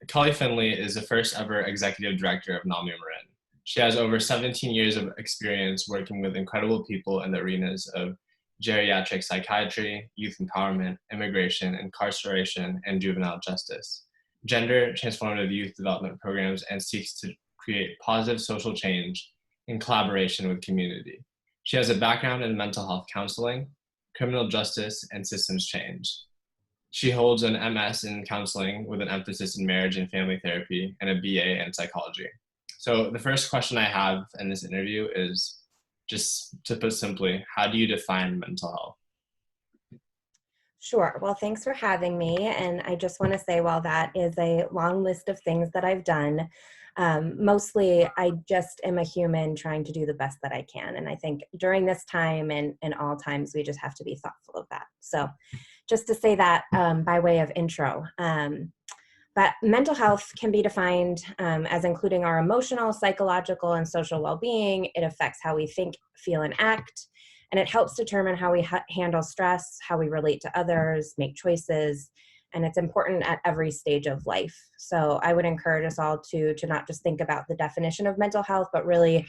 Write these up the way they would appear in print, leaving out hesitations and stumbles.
Kelli Finley is the first ever executive director of NAMI Marin. She has over 17 years of experience working with incredible people in the arenas of geriatric psychiatry, youth empowerment, immigration, incarceration, and juvenile justice, gender transformative youth development programs, and seeks to create positive social change in collaboration with community. She has a background in mental health counseling, criminal justice, and systems change. She holds an MS in counseling with an emphasis in marriage and family therapy and a BA in psychology. So the first question I have in this interview is, just to put simply, how do you define mental health? Sure. Well, thanks for having me. And I just want to say, while that is a long list of things that I've done, mostly I just am a human trying to do the best that I can. And I think during this time and all times, we just have to be thoughtful of that. So just to say that by way of intro. But mental health can be defined as including our emotional, psychological, and social well-being. It affects how we think, feel, and act. And it helps determine how we handle stress, how we relate to others, make choices. And it's important at every stage of life. So I would encourage us all to not just think about the definition of mental health, but really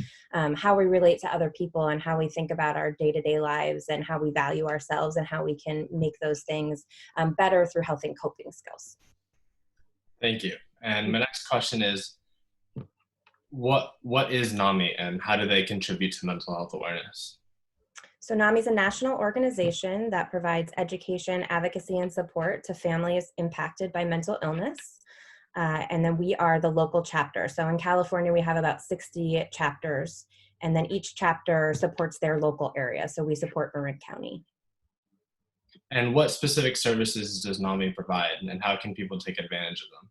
how we relate to other people and how we think about our day-to-day lives and how we value ourselves and how we can make those things better through healthy coping skills. Thank you. And my next question is, what is NAMI and how do they contribute to mental health awareness? So NAMI is a national organization that provides education, advocacy, and support to families impacted by mental illness. And then we are the local chapter. So in California, we have about 60 chapters, and then each chapter supports their local area. So we support Marin County. And what specific services does NAMI provide, and how can people take advantage of them?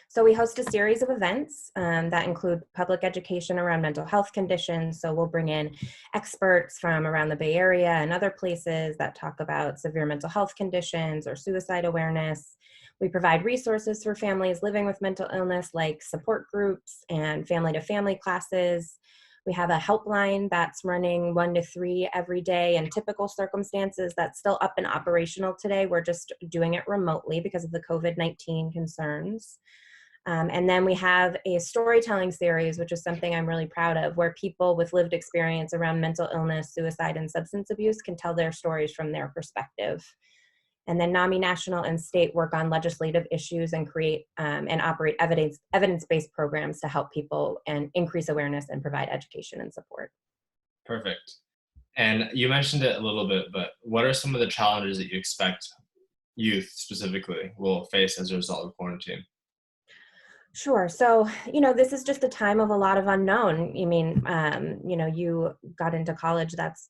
So we host a series of events that include public education around mental health conditions. So we'll bring in experts from around the Bay Area and other places that talk about severe mental health conditions or suicide awareness. We provide resources for families living with mental illness, like support groups and family-to-family classes. We have a helpline that's running 1 to 3 every day. In typical circumstances, that's still up and operational today. We're just doing it remotely because of the COVID-19 concerns. And then we have a storytelling series, which is something I'm really proud of, where people with lived experience around mental illness, suicide, and substance abuse can tell their stories from their perspective. And then NAMI National and State work on legislative issues and create and operate evidence-based programs to help people and increase awareness and provide education and support. Perfect. And you mentioned it a little bit, but what are some of the challenges that you expect youth specifically will face as a result of quarantine? Sure. So, this is just a time of a lot of unknown. You got into college. That's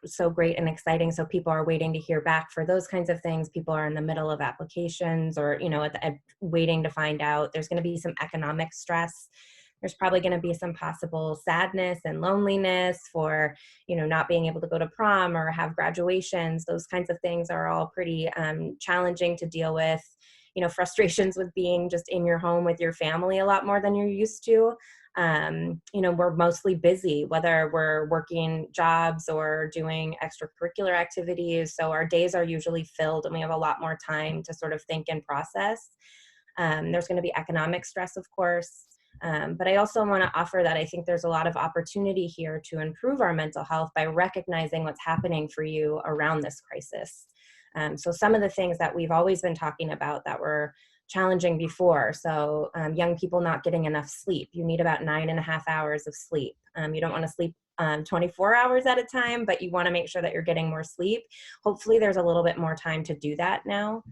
so great and exciting. So people are waiting to hear back for those kinds of things. People are in the middle of applications or, waiting to find out. There's going to be some economic stress. There's probably going to be some possible sadness and loneliness for, not being able to go to prom or have graduations. Those kinds of things are all pretty challenging to deal with. Frustrations with being just in your home with your family a lot more than you're used to. We're mostly busy, whether we're working jobs or doing extracurricular activities. So our days are usually filled and we have a lot more time to sort of think and process. There's going to be economic stress, of course. But I also want to offer that I think there's a lot of opportunity here to improve our mental health by recognizing what's happening for you around this crisis. So some of the things that we've always been talking about that were challenging before. So young people not getting enough sleep. You need about 9.5 hours of sleep. You don't want to sleep 24 hours at a time, but you want to make sure that you're getting more sleep. Hopefully there's a little bit more time to do that now.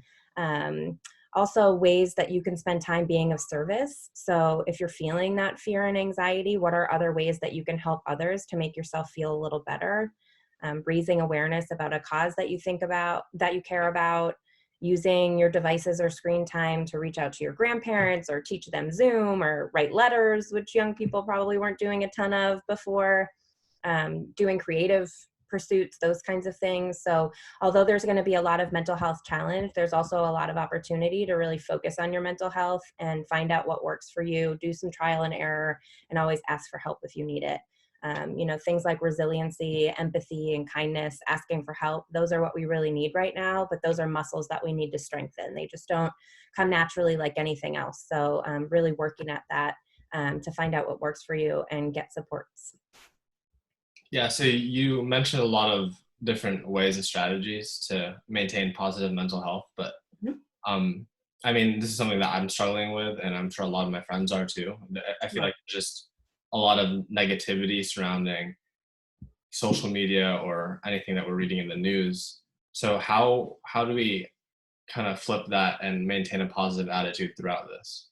Also, ways that you can spend time being of service. So if you're feeling that fear and anxiety, what are other ways that you can help others to make yourself feel a little better? Raising awareness about a cause that you think about, that you care about, using your devices or screen time to reach out to your grandparents or teach them Zoom or write letters, which young people probably weren't doing a ton of before, doing creative pursuits, those kinds of things. So although there's going to be a lot of mental health challenge, there's also a lot of opportunity to really focus on your mental health and find out what works for you, do some trial and error, and always ask for help if you need it. Things like resiliency, empathy, and kindness, asking for help. Those are what we really need right now, but those are muscles that we need to strengthen. They just don't come naturally like anything else. So really working at that to find out what works for you and get supports. Yeah, so you mentioned a lot of different ways and strategies to maintain positive mental health, but Mhm. um, I mean, this is something that I'm struggling with, and I'm sure a lot of my friends are too. I feel Right. like there's just a lot of negativity surrounding social media or anything that we're reading in the news. So how do we kind of flip that and maintain a positive attitude throughout this?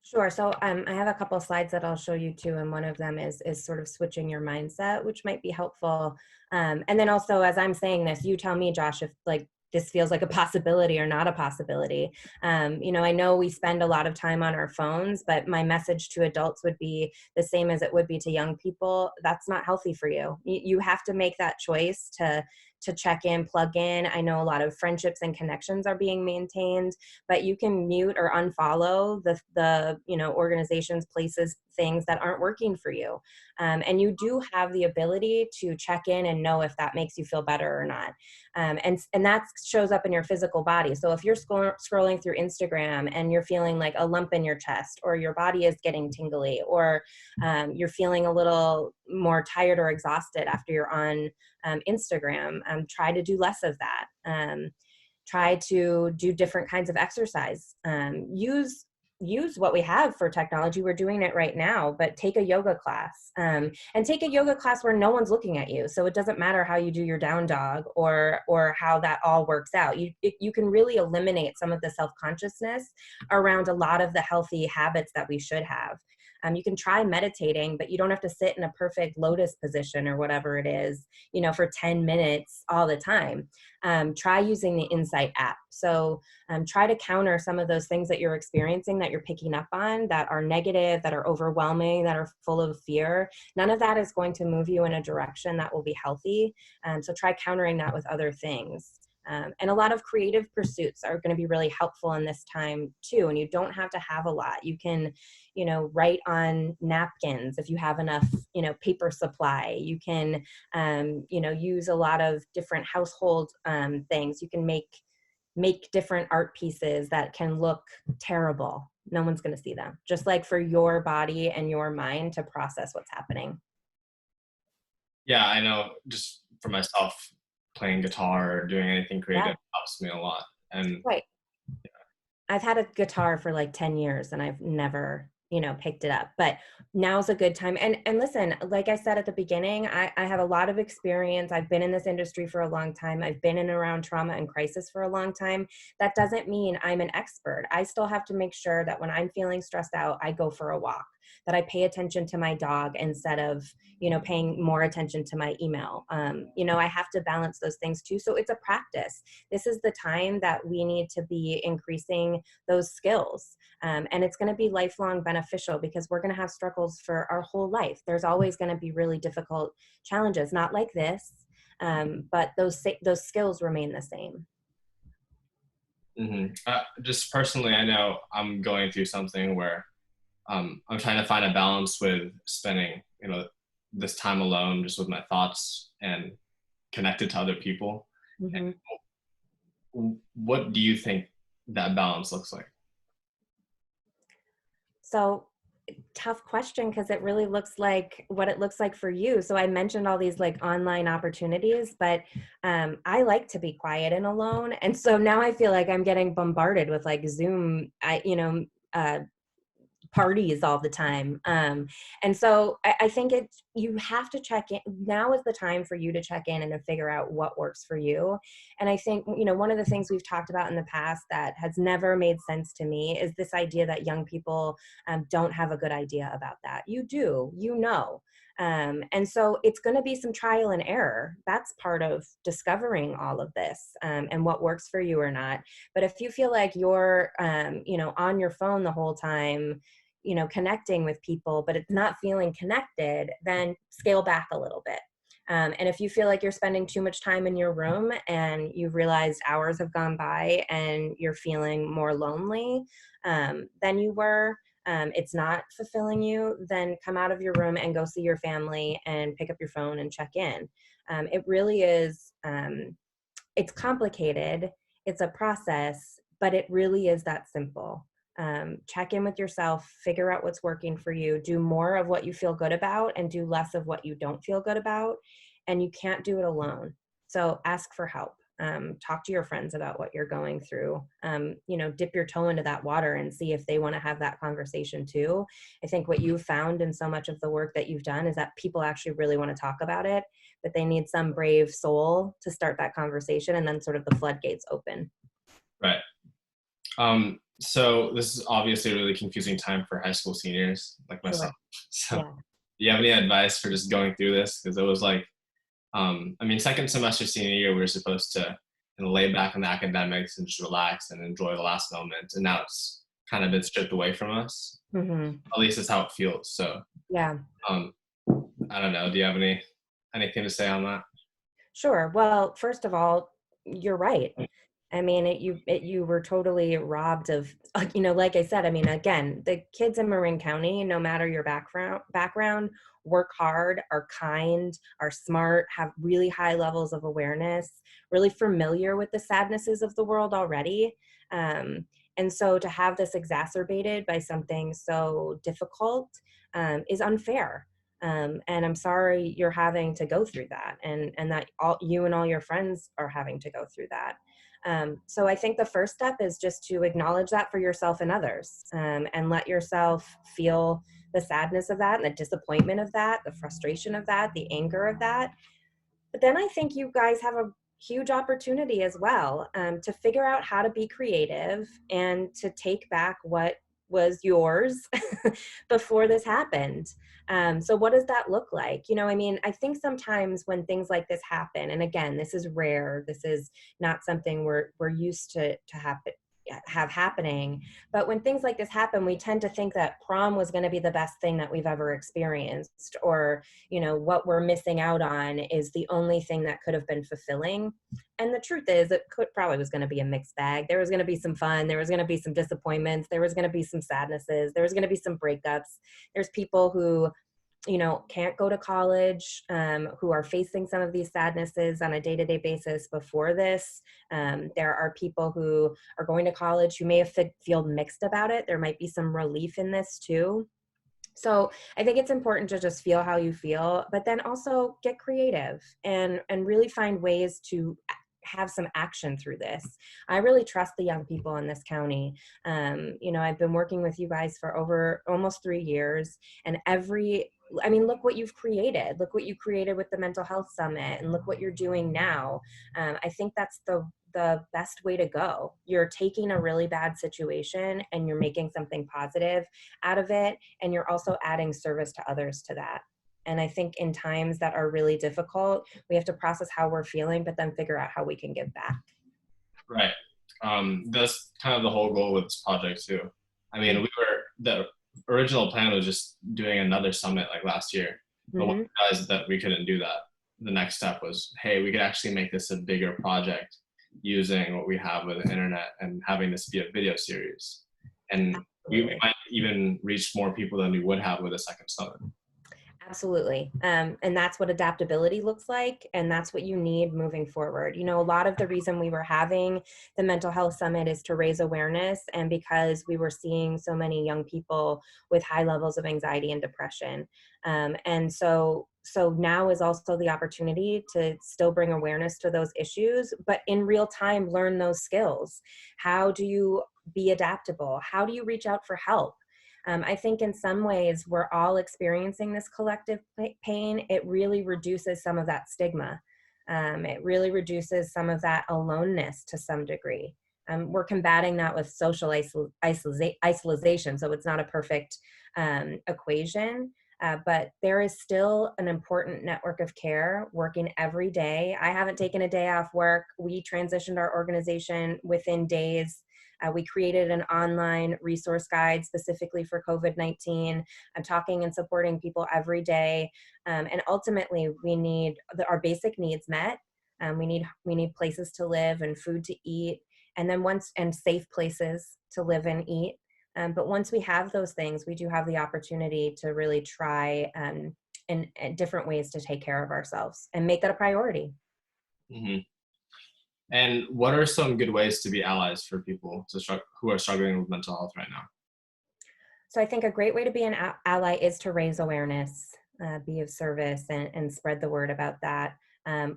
Sure. So I have a couple of slides that I'll show you too, and one of them is sort of switching your mindset, which might be helpful. And then also, as I'm saying this, you tell me, Josh, if like this feels like a possibility or not a possibility. I know we spend a lot of time on our phones, but my message to adults would be the same as it would be to young people. That's not healthy for you. You have to make that choice to check in, plug in. I know a lot of friendships and connections are being maintained, but you can mute or unfollow the organizations, places, things that aren't working for you. And you do have the ability to check in and know if that makes you feel better or not. And that shows up in your physical body. So if you're scrolling through Instagram and you're feeling like a lump in your chest, or your body is getting tingly, or you're feeling a little more tired or exhausted after you're on Instagram, try to do less of that. Try to do different kinds of exercise. Use what we have for technology. We're doing it right now, but take a yoga class, and take a yoga class where no one's looking at you. So it doesn't matter how you do your down dog or how that all works out. You can really eliminate some of the self-consciousness around a lot of the healthy habits that we should have. You can try meditating, but you don't have to sit in a perfect lotus position or whatever it is, for 10 minutes all the time. Try using the Insight app. So try to counter some of those things that you're experiencing, that you're picking up on, that are negative, that are overwhelming, that are full of fear. None of that is going to move you in a direction that will be healthy. So try countering that with other things. And a lot of creative pursuits are going to be really helpful in this time too. And you don't have to have a lot. You can, write on napkins if you have enough, paper supply. You can, use a lot of different household things. You can make different art pieces that can look terrible. No one's going to see them. Just like for your body and your mind to process what's happening. Yeah, I know just for myself, playing guitar or doing anything Yeah, creative helps me a lot. And right. I've had a guitar for like 10 years and I've never, picked it up, but now's a good time. And listen, like I said at the beginning, I have a lot of experience. I've been in this industry for a long time. I've been in and around trauma and crisis for a long time. That doesn't mean I'm an expert. I still have to make sure that when I'm feeling stressed out, I go for a walk, that I pay attention to my dog instead of, paying more attention to my email. I have to balance those things too. So it's a practice. This is the time that we need to be increasing those skills. And it's going to be lifelong beneficial because we're going to have struggles for our whole life. There's always going to be really difficult challenges, not like this, but those skills remain the same. just personally, I know I'm going through something where I'm trying to find a balance with spending, this time alone, just with my thoughts and connected to other people. Mm-hmm. And what do you think that balance looks like? So tough question because it really looks like what it looks like for you. So I mentioned all these like online opportunities, but I like to be quiet and alone. And so now I feel like I'm getting bombarded with like Zoom, parties all the time. And so I think you have to check in. Now is the time for you to check in and to figure out what works for you. And I think, one of the things we've talked about in the past that has never made sense to me is this idea that young people don't have a good idea about that. You do, and so it's going to be some trial and error. That's part of discovering all of this and what works for you or not. But if you feel like you're, on your phone the whole time, connecting with people, but it's not feeling connected, then scale back a little bit. And if you feel like you're spending too much time in your room and you've realized hours have gone by and you're feeling more lonely than you were, it's not fulfilling you, then come out of your room and go see your family and pick up your phone and check in. It really is, it's complicated. It's a process, but it really is that simple. Check in with yourself, figure out what's working for you, do more of what you feel good about and do less of what you don't feel good about. And you can't do it alone. So ask for help. Talk to your friends about what you're going through. Dip your toe into that water and see if they want to have that conversation too. I think what you've found in so much of the work that you've done is that people actually really want to talk about it, but they need some brave soul to start that conversation, and then sort of the floodgates open. Right. So this is obviously a really confusing time for high school seniors like myself. Sure. So Yeah. do you have any advice for just going through this? Because it was like, second semester senior year, we were supposed to lay back on the academics and just relax and enjoy the last moment. And now it's kind of been stripped away from us. Mm-hmm. At least it's how it feels. So, Yeah. I don't know. Do you have anything to say on that? Sure. Well, first of all, you're right. I mean, you were totally robbed of, like I said, I mean, again, the kids in Marin County, no matter your background, work hard, are kind, are smart, have really high levels of awareness, really familiar with the sadnesses of the world already. And so to have this exacerbated by something so difficult is unfair. And I'm sorry you're having to go through that, and that you and all your friends are having to go through that. So I think the first step is just to acknowledge that for yourself and others, and let yourself feel the sadness of that and the disappointment of that, the frustration of that, the anger of that. But then I think you guys have a huge opportunity as well, to figure out how to be creative and to take back what was yours before this happened. So what does that look like? I think sometimes when things like this happen, and again, this is rare, this is not something we're used to have happening, but when things like this happen, we tend to think that prom was going to be the best thing that we've ever experienced, or what we're missing out on is the only thing that could have been fulfilling. And the truth is, it probably was going to be a mixed bag. There was going to be some fun, there was going to be some disappointments, there was going to be some sadnesses, there was going to be some breakups. There's people who can't go to college, who are facing some of these sadnesses on a day-to-day basis before this. There are people who are going to college who may have feel mixed about it. There might be some relief in this too. So I think it's important to just feel how you feel, but then also get creative and really find ways to have some action through this. I really trust the young people in this county. I've been working with you guys for over almost 3 years, and look what you've created. Look what you created with the Mental Health Summit, and look what you're doing now. I think that's the best way to go. You're taking a really bad situation and you're making something positive out of it, and you're also adding service to others to that. And I think in times that are really difficult, we have to process how we're feeling, but then figure out how we can give back. Right. That's kind of the whole goal with this project too. The original plan was just doing another summit like last year, but when we realized that we couldn't do that, the next step was, hey, we could actually make this a bigger project using what we have with the internet and having this be a video series. And we might even reach more people than we would have with a second summit. Absolutely. And that's what adaptability looks like. And that's what you need moving forward. A lot of the reason we were having the Mental Health Summit is to raise awareness, and because we were seeing so many young people with high levels of anxiety and depression. And so now is also the opportunity to still bring awareness to those issues, but in real time, learn those skills. How do you be adaptable? How do you reach out for help? I think in some ways we're all experiencing this collective pain. It really reduces some of that stigma. It really reduces some of that aloneness to some degree. We're combating that with social isolation, so it's not a perfect equation. But there is still an important network of care working every day. I haven't taken a day off work. We transitioned our organization within days. We created an online resource guide specifically for COVID-19. I'm talking and supporting people every day. And ultimately, we need our basic needs met. We need places to live and food to eat, and then safe places to live and eat. But once we have those things, we do have the opportunity to really try in different ways to take care of ourselves and make that a priority. Hmm. And what are some good ways to be allies for people who are struggling with mental health right now? So I think a great way to be an ally is to raise awareness, be of service, and spread the word about that.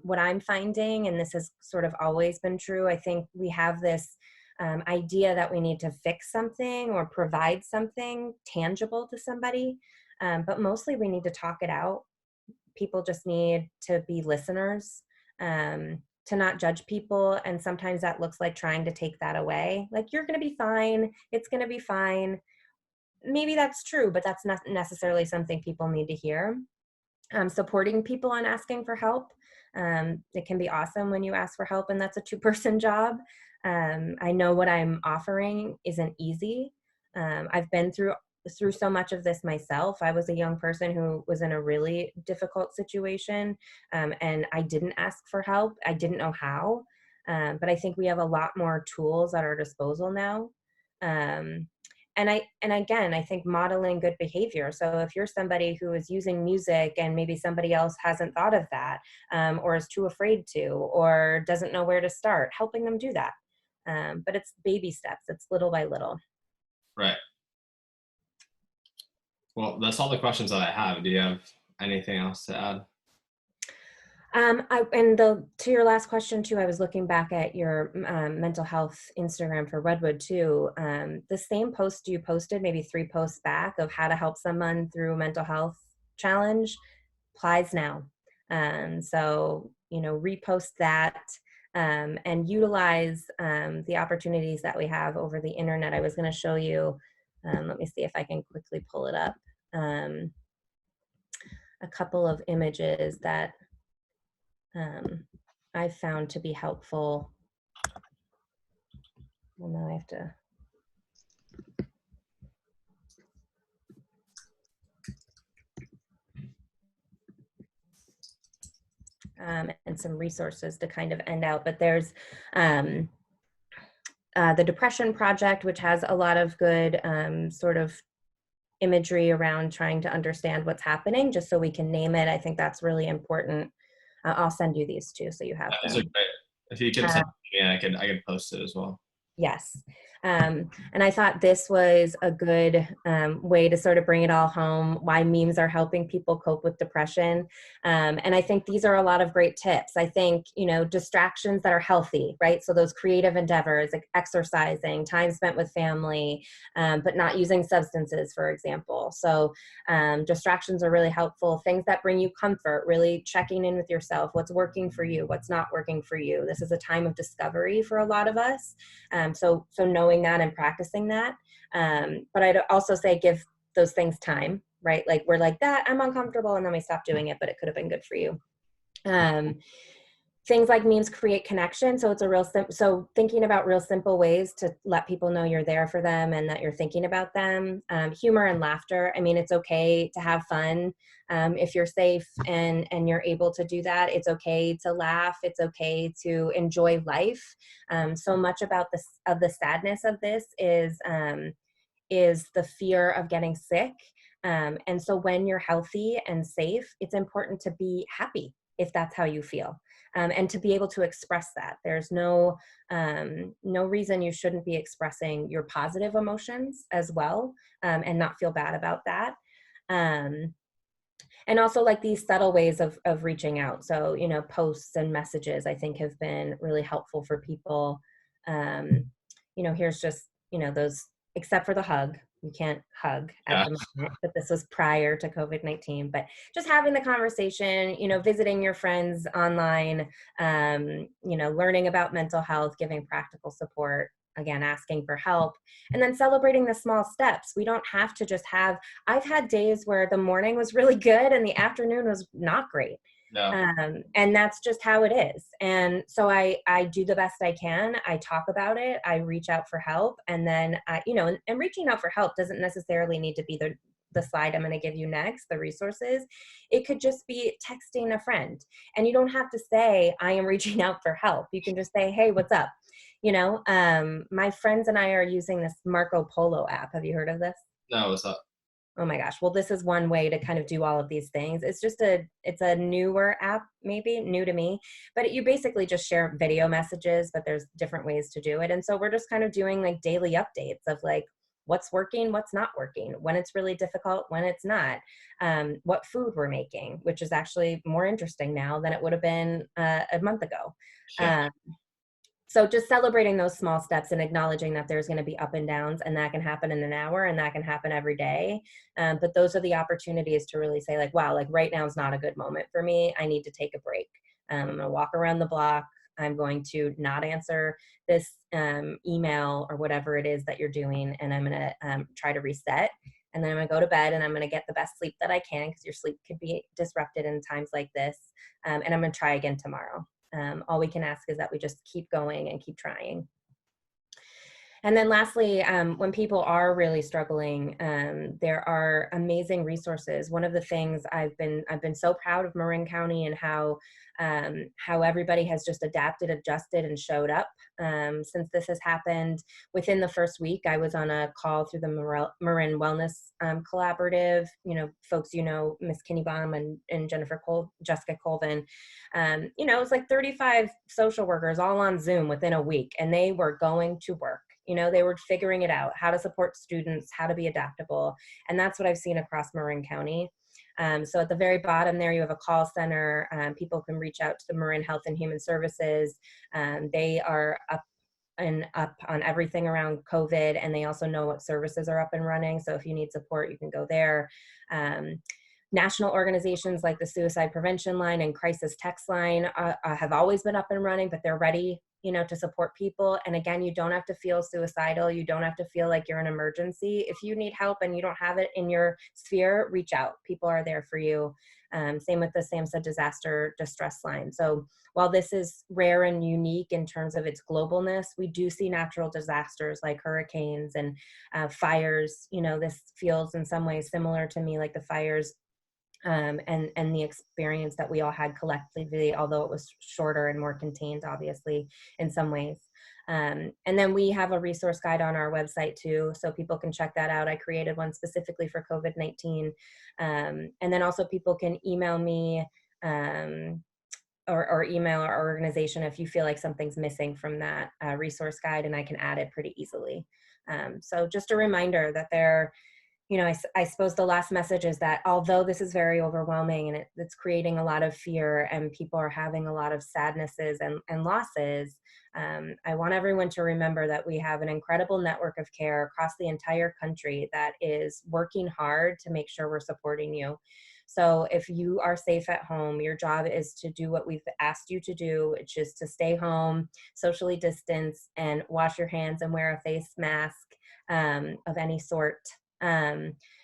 What I'm finding, and this has sort of always been true, I think we have this idea that we need to fix something or provide something tangible to somebody, but mostly we need to talk it out. People just need to be listeners, to not judge people. And sometimes that looks like trying to take that away. Like, you're going to be fine. It's going to be fine. Maybe that's true, but that's not necessarily something people need to hear. Supporting people on asking for help. It can be awesome when you ask for help and that's a two-person job. I know what I'm offering isn't easy. I've been through so much of this myself. I was a young person who was in a really difficult situation, and I didn't ask for help. I didn't know how, but I think we have a lot more tools at our disposal now. Um, and again, I think modeling good behavior. So if you're somebody who is using music and maybe somebody else hasn't thought of that, or is too afraid to, or doesn't know where to start, helping them do that. But it's baby steps. It's little by little. Right. Well, that's all the questions that I have. Do you have anything else to add? To your last question too, I was looking back at your mental health Instagram for Redwood too. The same post you posted maybe 3 posts back of how to help someone through a mental health challenge applies now. So, repost that, and utilize the opportunities that we have over the internet. I was going to show you, let me see if I can quickly pull it up, a couple of images that I found to be helpful. Well, now I have to. And some resources to kind of end out, but there's the Depression Project, which has a lot of good sort of imagery around trying to understand what's happening, just so we can name it. I think that's really important. I'll send you these too, so you have Those them. are great. If you could send me, I could post it as well. Yes. And I thought this was a good way to sort of bring it all home, why memes are helping people cope with depression. And I think these are a lot of great tips. I think, distractions that are healthy, right? So those creative endeavors, like exercising, time spent with family, but not using substances, for example. So distractions are really helpful. Things that bring you comfort, really checking in with yourself. What's working for you? What's not working for you? This is a time of discovery for a lot of us. So knowing that and practicing that. But I'd also say give those things time, right? Like, we're like that, I'm uncomfortable, and then we stop doing it, but it could have been good for you. Things like memes create connection. So it's so thinking about real simple ways to let people know you're there for them and that you're thinking about them. Humor and laughter. I mean, it's okay to have fun. If you're safe and you're able to do that, it's okay to laugh. It's okay to enjoy life. So much about the sadness of this is the fear of getting sick. And so when you're healthy and safe, it's important to be happy if that's how you feel. And to be able to express that. There's no reason you shouldn't be expressing your positive emotions as well, and not feel bad about that. And also, like, these subtle ways of reaching out. So, posts and messages, I think, have been really helpful for people. Here's just, those, except for the hug. You can't hug at the moment, but this was prior to COVID-19. But just having the conversation, visiting your friends online, learning about mental health, giving practical support, again, asking for help, and then celebrating the small steps. We don't have to just I've had days where the morning was really good and the afternoon was not great. Yeah. And that's just how it is. And so I do the best I can. I talk about it. I reach out for help. And then, and reaching out for help doesn't necessarily need to be the slide I'm going to give you next, the resources, it could just be texting a friend. And you don't have to say, I am reaching out for help. You can just say, hey, what's up? My friends and I are using this Marco Polo app. Have you heard of this? No, what's up? Oh my gosh. Well, this is one way to kind of do all of these things. It's a newer app, maybe new to me, but you basically just share video messages, but there's different ways to do it. And so we're just kind of doing like daily updates of like what's working, what's not working, when it's really difficult, when it's not, what food we're making, which is actually more interesting now than it would have been a month ago. Yeah. Um, so just celebrating those small steps and acknowledging that there's going to be up and downs, and that can happen in an hour and that can happen every day. But those are the opportunities to really say like, wow, like right now is not a good moment for me. I need to take a break. I'm going to walk around the block. I'm going to not answer this email or whatever it is that you're doing. And I'm going to try to reset. And then I'm going to go to bed and I'm going to get the best sleep that I can, because your sleep could be disrupted in times like this. And I'm going to try again tomorrow. All we can ask is that we just keep going and keep trying. And then lastly, when people are really struggling, there are amazing resources. One of the things I've been so proud of Marin County and how everybody has just adapted, adjusted, and showed up since this has happened. Within the first week, I was on a call through the Marin Wellness Collaborative. Folks, Miss Kinneybaum and Jessica Colvin. It was like 35 social workers all on Zoom within a week, and they were going to work. They were figuring it out, how to support students, how to be adaptable. And that's what I've seen across Marin County. So at the very bottom there, you have a call center. People can reach out to the Marin Health and Human Services. They are up on everything around COVID, and they also know what services are up and running. So if you need support, you can go there. National organizations like the Suicide Prevention Line and Crisis Text Line have always been up and running, but they're ready, to support people. And again, you don't have to feel suicidal. You don't have to feel like you're an emergency. If you need help and you don't have it in your sphere, reach out. People are there for you. Same with the SAMHSA disaster distress line. So while this is rare and unique in terms of its globalness, we do see natural disasters like hurricanes and fires. This feels in some ways similar to me like the fires and the experience that we all had collectively, although it was shorter and more contained, obviously, in some ways. And then we have a resource guide on our website too, so people can check that out. I created one specifically for COVID-19. And then also people can email me or email our organization if you feel like something's missing from that resource guide, and I can add it pretty easily. So just a reminder that I suppose the last message is that although this is very overwhelming and it's creating a lot of fear and people are having a lot of sadnesses and losses, I want everyone to remember that we have an incredible network of care across the entire country that is working hard to make sure we're supporting you. So if you are safe at home, your job is to do what we've asked you to do, which is to stay home, socially distance, and wash your hands and wear a face mask of any sort.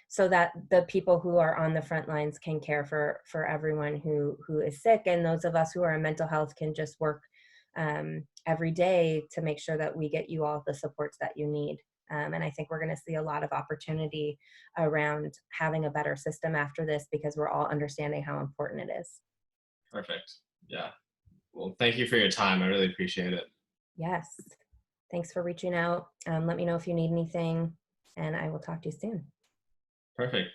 So that the people who are on the front lines can care for everyone who is sick, and those of us who are in mental health can just work every day to make sure that we get you all the supports that you need. And I think we're going to see a lot of opportunity around having a better system after this, because we're all understanding how important it is. Perfect. Yeah. Well, thank you for your time. I really appreciate it. Yes. Thanks for reaching out. Let me know if you need anything, and I will talk to you soon. Perfect.